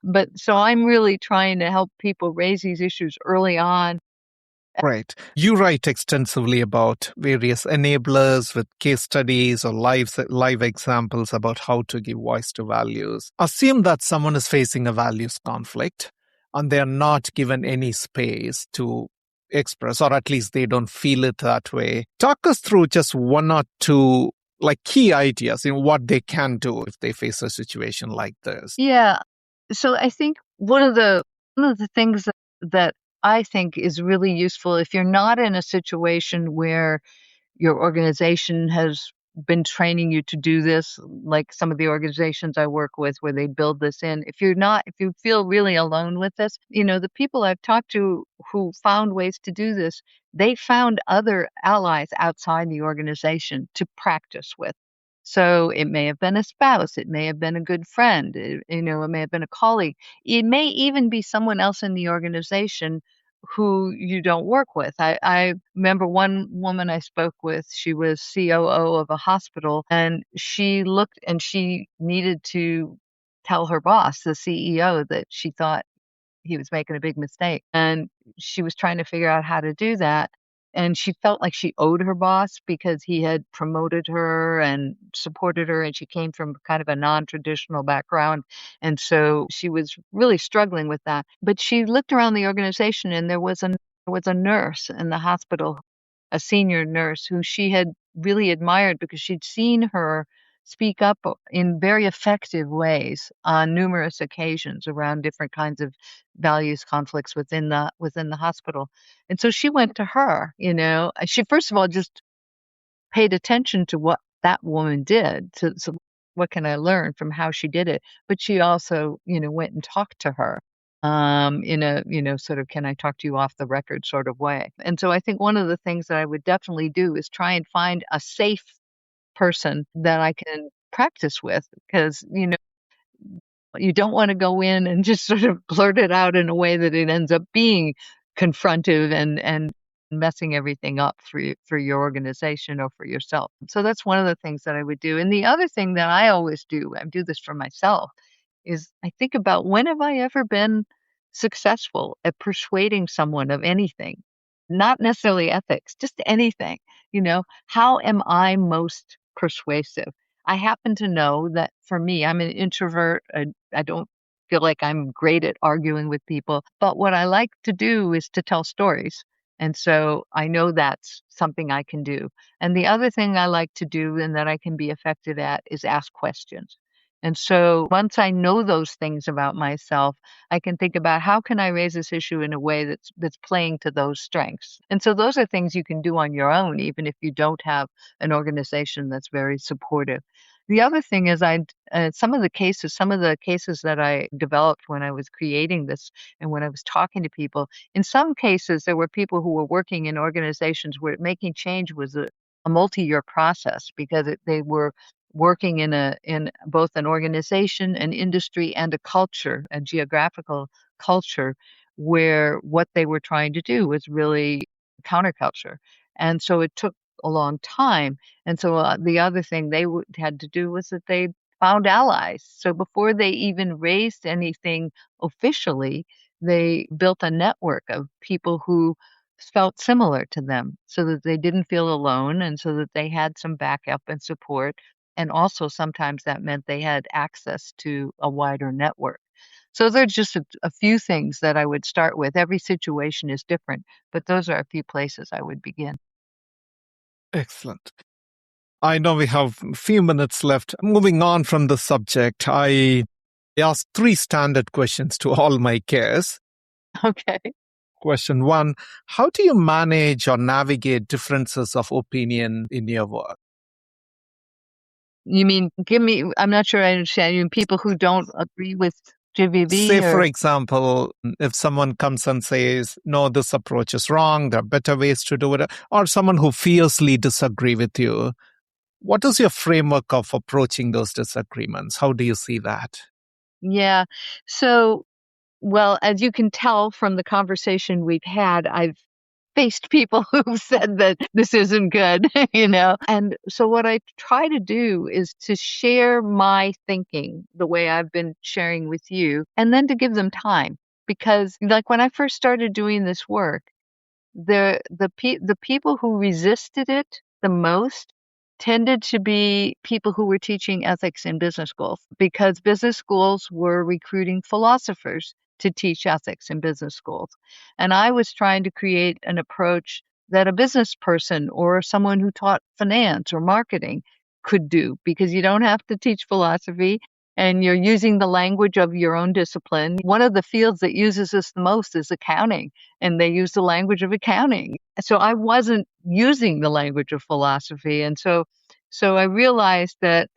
But so I'm really trying to help people raise these issues early on. Right. You write extensively about various enablers with case studies or live examples about how to give voice to values. Assume that someone is facing a values conflict and they're not given any space to express, or at least they don't feel it that way. Talk us through just one or two key ideas in what they can do if they face a situation like this. Yeah. So I think one of the things that I think is really useful if you're not in a situation where your organization has been training you to do this, like some of the organizations I work with where they build this in. If you feel really alone with this, the people I've talked to who found ways to do this, they found other allies outside the organization to practice with. So it may have been a spouse, it may have been a good friend, it may have been a colleague. It may even be someone else in the organization who you don't work with. I remember one woman I spoke with, she was COO of a hospital, and she looked and she needed to tell her boss, the CEO, that she thought he was making a big mistake. And she was trying to figure out how to do that. and she felt like she owed her boss because he had promoted her and supported her, and she came from kind of a non-traditional background, and so she was really struggling with that. But she looked around the organization, and there was a nurse in the hospital, a senior nurse who she had really admired because she'd seen her speak up in very effective ways on numerous occasions around different kinds of values conflicts within the hospital. And so she went to her, she first of all just paid attention to what that woman did. So what can I learn from how she did it? But she also, went and talked to her in a, sort of, can I talk to you off the record sort of way. And so I think one of the things that I would definitely do is try and find a safe person that I can practice with, because, you don't want to go in and just sort of blurt it out in a way that it ends up being confrontive and messing everything up for your organization or for yourself. So that's one of the things that I would do. And the other thing that I always do, I do this for myself, is I think about, when have I ever been successful at persuading someone of anything? Not necessarily ethics, just anything. How am I most persuasive? I happen to know that for me, I'm an introvert. I don't feel like I'm great at arguing with people, but what I like to do is to tell stories. And so I know that's something I can do. And the other thing I like to do and that I can be effective at is ask questions. And so once I know those things about myself, I can think about, how can I raise this issue in a way that's playing to those strengths. And so those are things you can do on your own, even if you don't have an organization that's very supportive. The other thing is, some of the cases that I developed when I was creating this and when I was talking to people, in some cases there were people who were working in organizations where making change was a multi-year process, because they were working in both an organization, an industry, and a culture, a geographical culture, where what they were trying to do was really counterculture. And so it took a long time. And so the other thing they had to do was that they found allies. So before they even raised anything officially, they built a network of people who felt similar to them, so that they didn't feel alone, and so that they had some backup and support. And also sometimes that meant they had access to a wider network. So there's just a few things that I would start with. Every situation is different, but those are a few places I would begin. Excellent. I know we have a few minutes left. Moving on from the subject, I ask 3 standard questions to all my guests. Okay. Question 1, how do you manage or navigate differences of opinion in your work? You mean, I'm not sure I understand. You mean people who don't agree with GVB? Say, for example, if someone comes and says, no, this approach is wrong, there are better ways to do it, or someone who fiercely disagree with you, what is your framework of approaching those disagreements? How do you see that? Yeah. So, well, as you can tell from the conversation we've had, I've faced people who've said that this isn't good, And so what I try to do is to share my thinking the way I've been sharing with you, and then to give them time. Because, like, when I first started doing this work, the people who resisted it the most tended to be people who were teaching ethics in business schools, because business schools were recruiting philosophers to teach ethics in business schools. And I was trying to create an approach that a business person or someone who taught finance or marketing could do, because you don't have to teach philosophy and you're using the language of your own discipline. One of the fields that uses this the most is accounting, and they use the language of accounting. So I wasn't using the language of philosophy. And so I realized that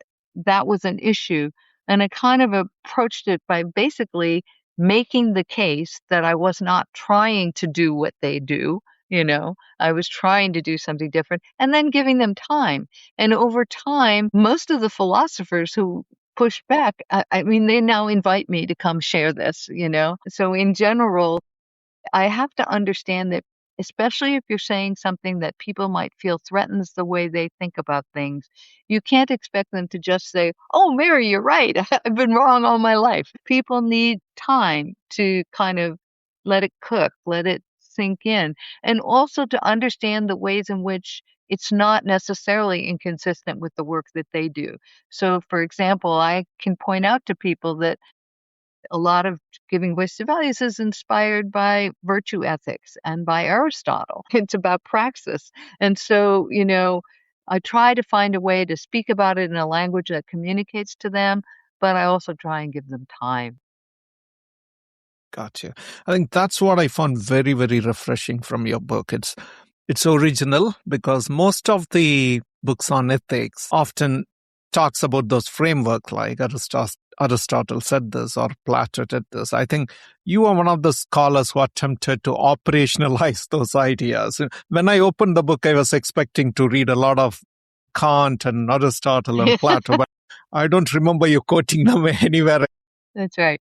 that was an issue. And I kind of approached it by basically making the case that I was not trying to do what they do. I was trying to do something different, and then giving them time. And over time, most of the philosophers who push back, I mean, they now invite me to come share this. So in general, I have to understand that, especially if you're saying something that people might feel threatens the way they think about things, you can't expect them to just say, oh, Mary, you're right. I've been wrong all my life. People need time to kind of let it cook, let it sink in, and also to understand the ways in which it's not necessarily inconsistent with the work that they do. So, for example, I can point out to people that a lot of giving voice to values is inspired by virtue ethics and by Aristotle. It's about praxis. And so, I try to find a way to speak about it in a language that communicates to them, but I also try and give them time. Gotcha. I think that's what I found very, very refreshing from your book. It's original because most of the books on ethics often talks about those framework like Aristotle said this or Plato did this. I think you are one of the scholars who attempted to operationalize those ideas. When I opened the book, I was expecting to read a lot of Kant and Aristotle and Plato, but I don't remember you quoting them anywhere. That's right.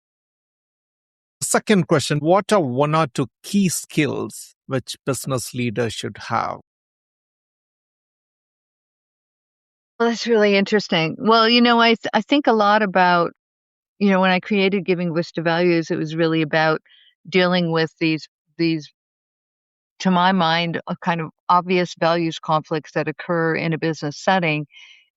Second question, what are one or two key skills which business leaders should have? Well, that's really interesting. Well, I think a lot about, when I created Giving Voice to Values, it was really about dealing with these to my mind, a kind of obvious values conflicts that occur in a business setting.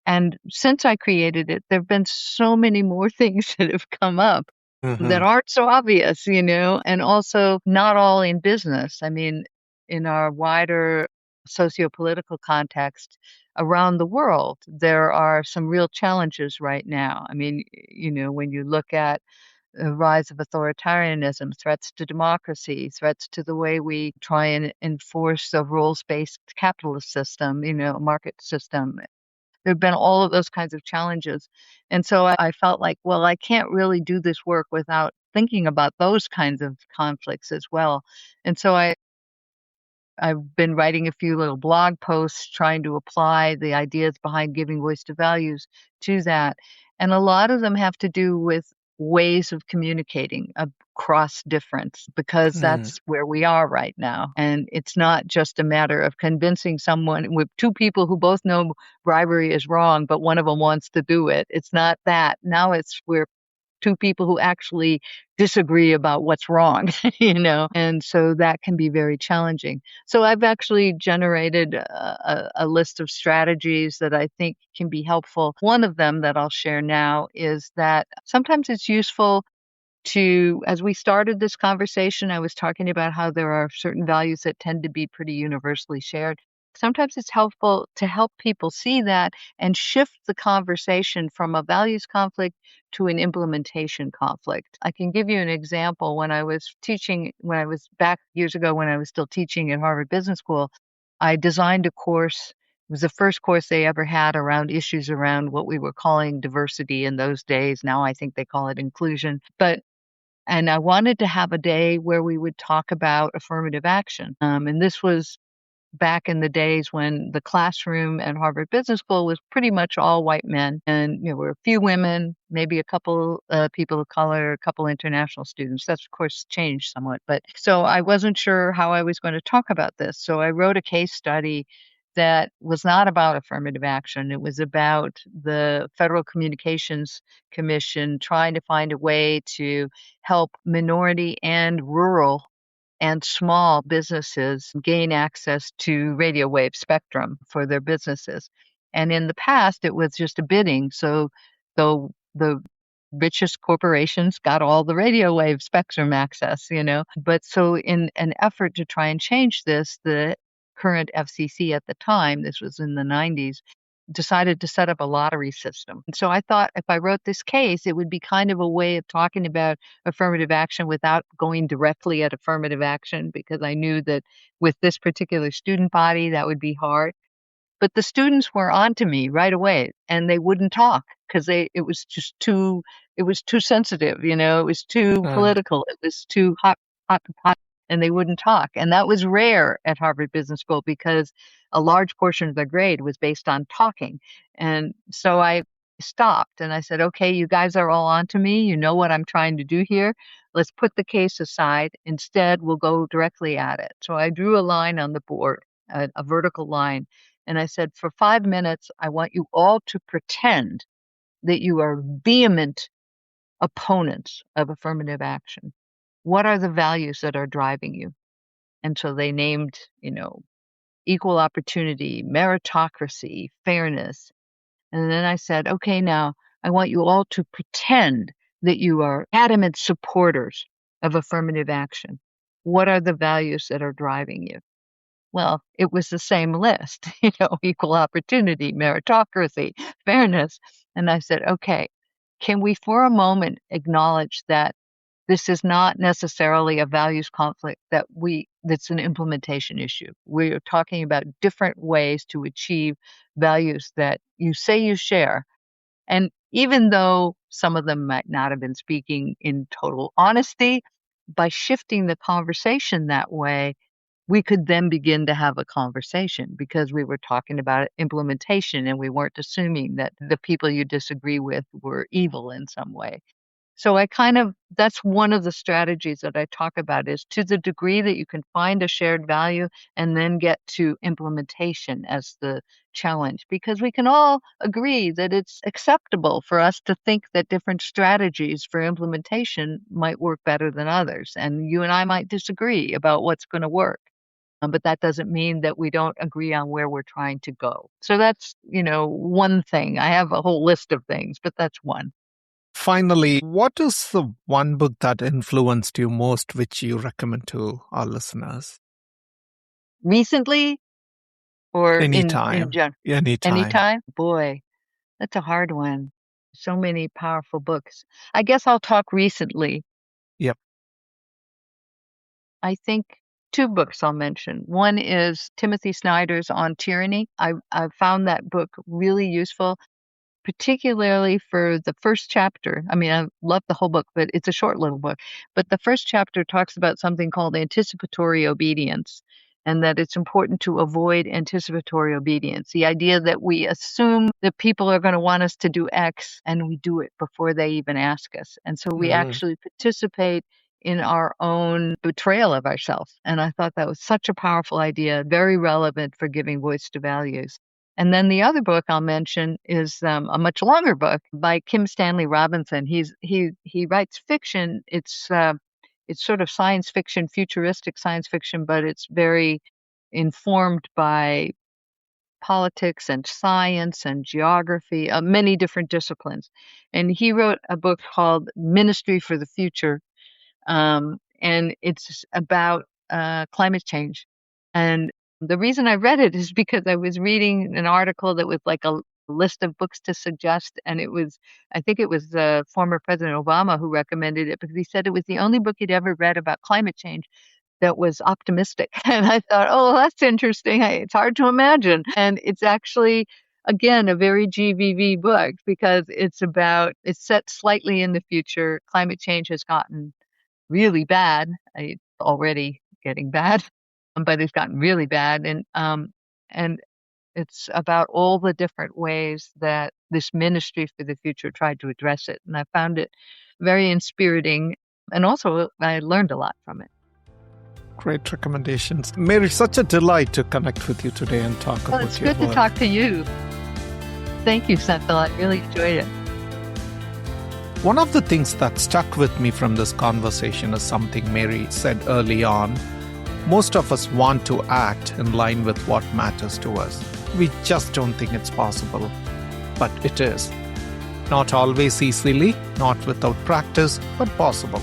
And since I created it, there have been so many more things that have come up Hmm. that aren't so obvious, and also not all in business. I mean, in our wider socio-political context around the world, there are some real challenges right now. I mean, when you look at the rise of authoritarianism, threats to democracy, threats to the way we try and enforce a rules-based capitalist system, market system. There have been all of those kinds of challenges. And so I felt like, well, I can't really do this work without thinking about those kinds of conflicts as well. And so I've been writing a few little blog posts trying to apply the ideas behind giving voice to values to that. And a lot of them have to do with ways of communicating across difference, because Hmm. that's where we are right now. And it's not just a matter of convincing someone with two people who both know bribery is wrong, but one of them wants to do it. It's not that. Now it's we're two people who actually disagree about what's wrong, and so that can be very challenging. So I've actually generated a list of strategies that I think can be helpful. One of them that I'll share now is that sometimes it's useful as we started this conversation, I was talking about how there are certain values that tend to be pretty universally shared. Sometimes it's helpful to help people see that and shift the conversation from a values conflict to an implementation conflict. I can give you an example. When I was teaching, when I was back years ago, when I was still teaching at Harvard Business School, I designed a course. It was the first course they ever had around issues around what we were calling diversity in those days. Now I think they call it inclusion. And I wanted to have a day where we would talk about affirmative action. And this was back in the days when the classroom at Harvard Business School was pretty much all white men, and there were a few women, maybe a couple people of color, a couple international students. That's of course changed somewhat, but so I wasn't sure how I was going to talk about this. So I wrote a case study that was not about affirmative action. It was about the Federal Communications Commission trying to find a way to help minority and rural and small businesses gain access to radio wave spectrum for their businesses. And in the past, it was just a bidding. So the richest corporations got all the radio wave spectrum access, But so in an effort to try and change this, the current FCC at the time, this was in the 90s, decided to set up a lottery system. And so I thought if I wrote this case, it would be kind of a way of talking about affirmative action without going directly at affirmative action, because I knew that with this particular student body, that would be hard. But the students were onto me right away, and they wouldn't talk because it was too sensitive, it was too Uh, political, it was too hot, and they wouldn't talk. And that was rare at Harvard Business School because a large portion of their grade was based on talking. And so I stopped and I said, okay, you guys are all onto me. You know what I'm trying to do here. Let's put the case aside. Instead, we'll go directly at it. So I drew a line on the board, a vertical line. And I said, for 5 minutes, I want you all to pretend that you are vehement opponents of affirmative action. What are the values that are driving you? And so they named, equal opportunity, meritocracy, fairness. And then I said, okay, now I want you all to pretend that you are adamant supporters of affirmative action. What are the values that are driving you? Well, it was the same list, equal opportunity, meritocracy, fairness. And I said, okay, can we for a moment acknowledge that this is not necessarily a values conflict that's an implementation issue. We're talking about different ways to achieve values that you say you share. And even though some of them might not have been speaking in total honesty, by shifting the conversation that way, we could then begin to have a conversation because we were talking about implementation and we weren't assuming that the people you disagree with were evil in some way. So that's one of the strategies that I talk about is to the degree that you can find a shared value and then get to implementation as the challenge, because we can all agree that it's acceptable for us to think that different strategies for implementation might work better than others. And you and I might disagree about what's going to work. But that doesn't mean that we don't agree on where we're trying to go. So that's, one thing. I have a whole list of things, but that's one. Finally, what is the one book that influenced you most, which you recommend to our listeners? Recently or in Anytime. general? Anytime. Anytime? Boy, that's a hard one. So many powerful books. I guess I'll talk recently. Yep. I think two books I'll mention. One is Timothy Snyder's On Tyranny. I found that book really useful, particularly for the first chapter. I mean, I love the whole book, but it's a short little book. But the first chapter talks about something called anticipatory obedience, and that it's important to avoid anticipatory obedience. The idea that we assume that people are going to want us to do X and we do it before they even ask us. And so we actually participate in our own betrayal of ourselves. And I thought that was such a powerful idea, very relevant for giving voice to values. And then the other book I'll mention is a much longer book by Kim Stanley Robinson. He writes fiction. It's sort of science fiction, futuristic science fiction, but it's very informed by politics and science and geography, many different disciplines. And he wrote a book called Ministry for the Future, and it's about climate change. And the reason I read it is because I was reading an article that was like a list of books to suggest, and I think it was former President Obama who recommended it because he said it was the only book he'd ever read about climate change that was optimistic. And I thought, oh, that's interesting. It's hard to imagine. And it's actually, again, a very GVV book because it's set slightly in the future. Climate change has gotten really bad. It's already getting bad, but it's gotten really bad. And it's about all the different ways that this Ministry for the Future tried to address it. And I found it very inspiriting. And also I learned a lot from it. Great recommendations. Mary, such a delight to connect with you today and talk about your work. It's good to talk to you. Thank you, Senthil. I really enjoyed it. One of the things that stuck with me from this conversation is something Mary said early on. Most of us want to act in line with what matters to us. We just don't think it's possible. But it is. Not always easily, not without practice, but possible.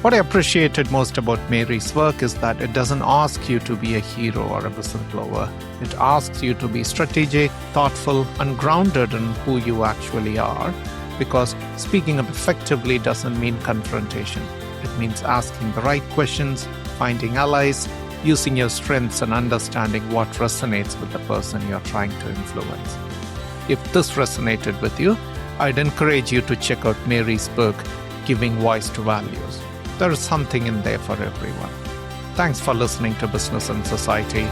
What I appreciated most about Mary's work is that it doesn't ask you to be a hero or a whistleblower. It asks you to be strategic, thoughtful, and grounded in who you actually are. Because speaking up effectively doesn't mean confrontation. It means asking the right questions, finding allies, using your strengths and understanding what resonates with the person you're trying to influence. If this resonated with you, I'd encourage you to check out Mary's book, Giving Voice to Values. There is something in there for everyone. Thanks for listening to Business and Society.